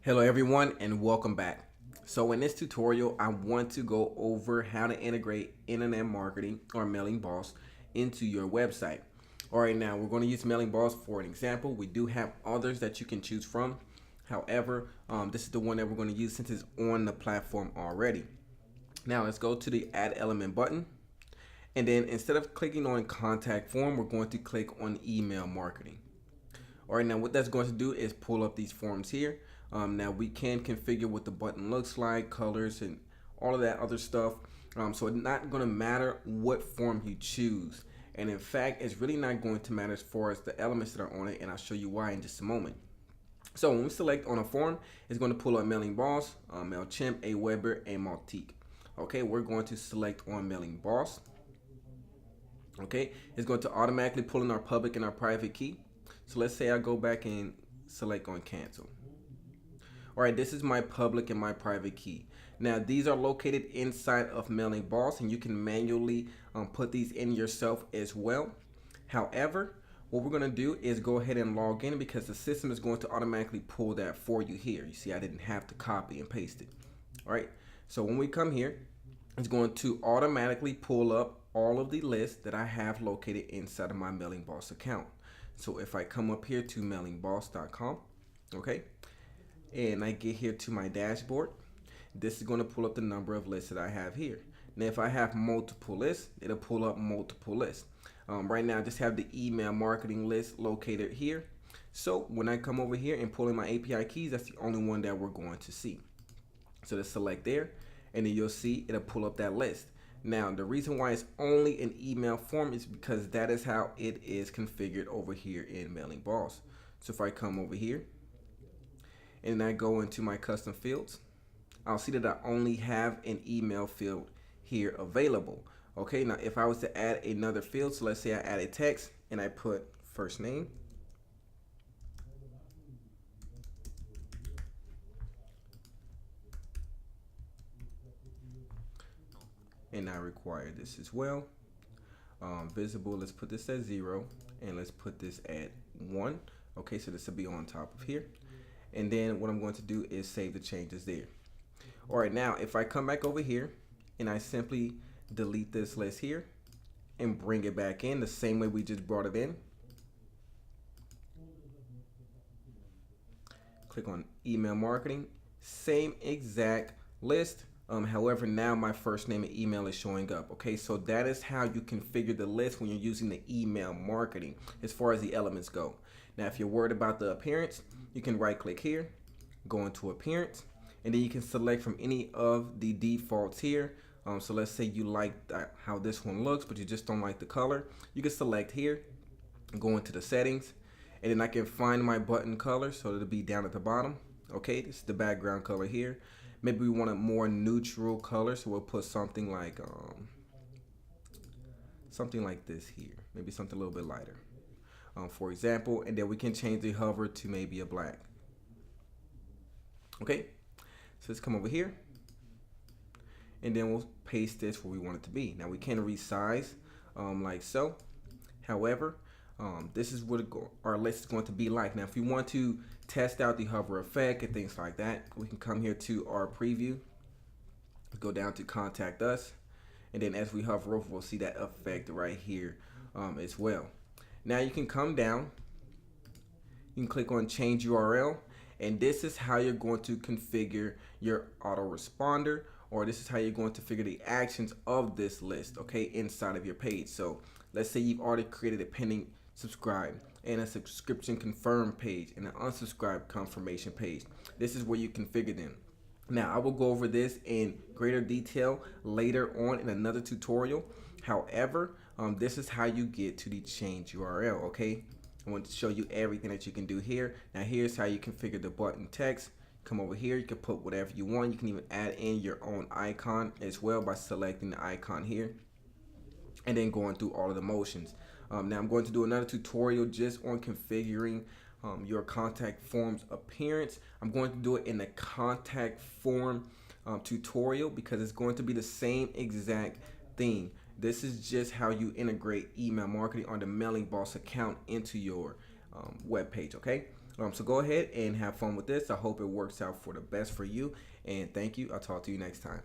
Hello everyone and welcome back. So in this tutorial, I want to go over how to integrate internet marketing or Mailing Boss into your website. All right, now we're going to use Mailing Boss for an example. We do have others that you can choose from. However, this is the one that we're going to use since it's on the platform already. Now let's go to the Add Element button. And then instead of clicking on Contact Form, we're going to click on Email Marketing. All right, now what that's going to do is pull up these forms here. Now we can configure what the button looks like, colors, and all of that other stuff. So it's not going to matter what form you choose. And in fact, it's really not going to matter as far as the elements that are on it, and I'll show you why in just a moment. So when we select on a form, it's going to pull up Mailing Boss, MailChimp, Aweber, and Mautic. Okay, we're going to select on Mailing Boss. Okay, it's going to automatically pull in our public and our private key. So let's say I go back and select on cancel. All right, this is my public and my private key. Now these are located inside of Mailing Boss, and you can manually put these in yourself as well. However, what we're going to do is go ahead and log in because the system is going to automatically pull that for you here. You see, I didn't have to copy and paste it. All right, so when we come here, it's going to automatically pull up all of the lists that I have located inside of my Mailing Boss account. So if I come up here to mailingboss.com, okay, and I get here to my dashboard, this is going to pull up the number of lists that I have here. Now if I have multiple lists, it'll pull up multiple lists. Right now I just have the email marketing list located here. So when I come over here and pull in my API keys, that's the only one that we're going to see. So let's select there, and then you'll see it'll pull up that list. Now the reason why it's only an email form is because that is how it is configured over here in Mailing Boss. So if I come over here and I go into my custom fields, I'll see that I only have an email field here available. Okay, now if I was to add another field, so let's say I added text and I put first name, and I require this as well. Visible, let's put this at 0, and let's put this at 1. Okay, so this will be on top of here. And then what I'm going to do is save the changes there. All right, now if I come back over here and I simply delete this list here and bring it back in the same way we just brought it in, click on email marketing, same exact list. However, now my first name and email is showing up. Okay, so that is how you configure the list when you're using the email marketing as far as the elements go. Now, if you're worried about the appearance, you can right click here, go into appearance, and then you can select from any of the defaults here. So let's say you like how this one looks, but you just don't like the color. You can select here, go into the settings, and then I can find my button color, so it'll be down at the bottom. Okay, this is the background color here. Maybe we want a more neutral color, so we'll put something like this here. Maybe something a little bit lighter, for example. And then we can change the hover to maybe a black. Okay, so let's come over here, and then we'll paste this where we want it to be. Now we can resize like so. However, this is what our list is going to be like. Now if you want to test out the hover effect and things like that, we can come here to our preview, go down to contact us, and then as we hover over, we'll see that effect right here as well. Now you can come down, you can click on change URL, and this is how you're going to configure your autoresponder, or this is how you're going to figure the actions of this list, okay, inside of your page. So let's say you've already created a pending subscribe and a subscription confirm page and an unsubscribe confirmation page. This is where you configure them. Now I will go over this in greater detail later on in another tutorial. However, this is how you get to the change URL. Okay, I want to show you everything that you can do here. Now here's how you configure the button text. Come over here, you can put whatever you want. You can even add in your own icon as well by selecting the icon here and then going through all of the motions. Now I'm going to do another tutorial just on configuring your contact form's appearance. I'm going to do it in the contact form tutorial because it's going to be the same exact thing. This is just how you integrate email marketing on the Mailing Boss account into your web page, okay? So go ahead and have fun with this. I hope it works out for the best for you. And thank you. I'll talk to you next time.